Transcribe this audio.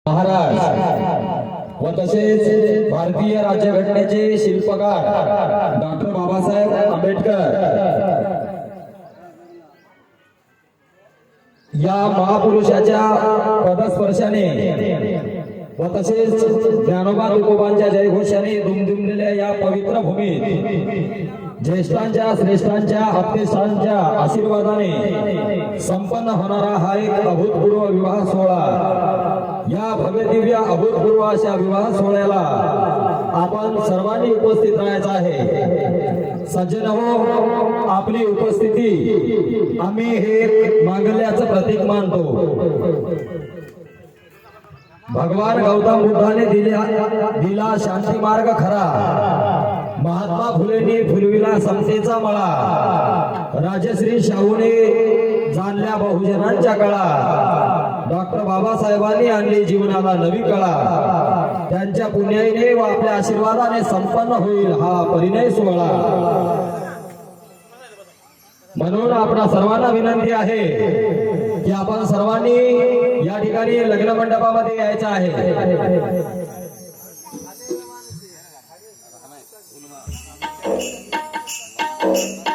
महाराज व तसेच भारतीय राज्यघटनेचे शिल्पकार डॉक्टर बाबासाहेब आंबेडकर या महापुरुषाच्या पदस्पर्शाने व तसेच ज्ञानोबा तुकोबांच्या जयघोषाने दुमदुमलेल्या या पवित्र भूमीत ज्येष्ठांच्या श्रेष्ठांच्या अत्यष्टांच्या आशीर्वादाने संपन्न होणारा हा एक अभूतपूर्व विवाह सोहळा। या भव्य दिव्य अभूतपूर्व अशा विवाह सोहळ्याला आपण सर्वांनी उपस्थित राहायचं आहे। सज्जनो, आपली उपस्थिती आम्ही हे मांगल्याचं प्रतीक मानतो। भगवान गौतम बुद्धाने दिला शांती मार्ग खरा, महात्मा फुलेंनी फुलविला समतेचा मळा, राजश्री शाहूने जाणल्या बहुजनांच्या कळा, डॉक्टर बाबासाहेबांनी आणली जीवनाला नवी कळा। त्यांच्या पुण्याईने व आपल्या आशीर्वादाने संपन्न होईल हा परिणय सोहळा। म्हणून आपणा सर्वांना विनंती आहे की आपण सर्वांनी या ठिकाणी लग्न मंडपामध्ये यायचं आहे। Thank you.